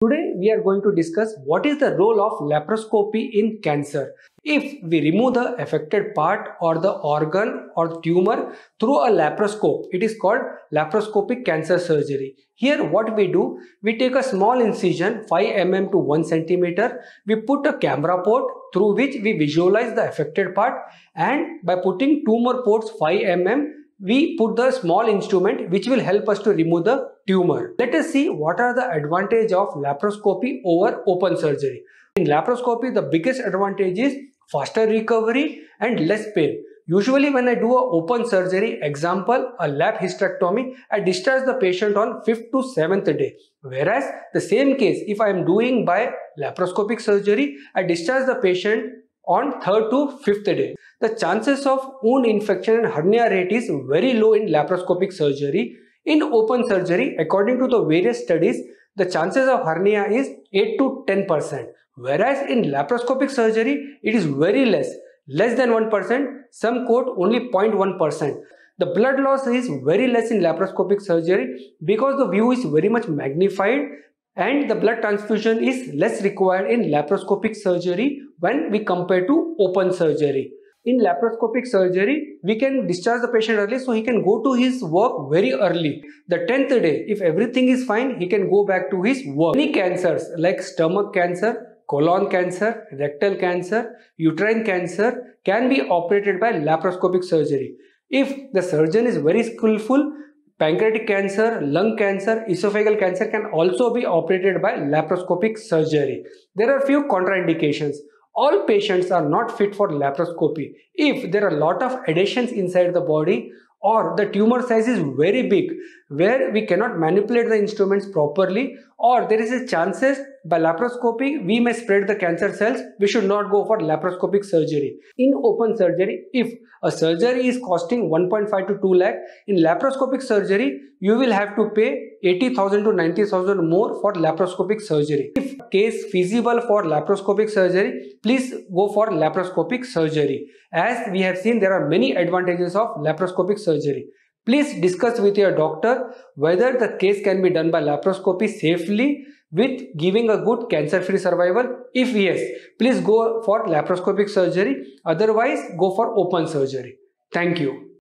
Today we are going to discuss what is the role of laparoscopy in cancer. If we remove the affected part or the organ or tumor through a laparoscope, it is called laparoscopic cancer surgery. Here what we do, we take a small incision 5 mm to 1 cm, we put a camera port through which we visualize the affected part, and by putting two more ports 5 mm, we put the small instrument which will help us to remove the tumor. Let us see what are the advantages of laparoscopy over open surgery. In laparoscopy, the biggest advantage is faster recovery and less pain. Usually when I do a open surgery, example a lap hysterectomy, I discharge the patient on 5th to 7th day. Whereas the same case, if I am doing by laparoscopic surgery, I discharge the patient on 3rd to 5th day. The chances of wound infection and hernia rate is very low in laparoscopic surgery. In open surgery, according to the various studies, the chances of hernia is 8 to 10%. Whereas in laparoscopic surgery, it is very less than 1%, some quote only 0.1%. The blood loss is very less in laparoscopic surgery because the view is very much magnified, and the blood transfusion is less required in laparoscopic surgery when we compare to open surgery. In laparoscopic surgery, we can discharge the patient early so he can go to his work very early. The 10th day, if everything is fine, he can go back to his work. Many cancers like stomach cancer, colon cancer, rectal cancer, uterine cancer can be operated by laparoscopic surgery. If the surgeon is very skillful, pancreatic cancer, lung cancer, esophageal cancer can also be operated by laparoscopic surgery. There are few contraindications. All patients are not fit for laparoscopy. If there are a lot of adhesions inside the body, or the tumor size is very big where we cannot manipulate the instruments properly, or there is a chances by laparoscopy we may spread the cancer cells, we should not go for laparoscopic surgery. In open surgery, if a surgery is costing 1.5 to 2 lakh, in laparoscopic surgery you will have to pay 80,000 to 90,000 more for laparoscopic surgery. If case feasible for laparoscopic surgery, please go for laparoscopic surgery. As we have seen, there are many advantages of laparoscopic surgery. Please discuss with your doctor whether the case can be done by laparoscopy safely with giving a good cancer-free survival. If yes, please go for laparoscopic surgery. Otherwise, go for open surgery. Thank you.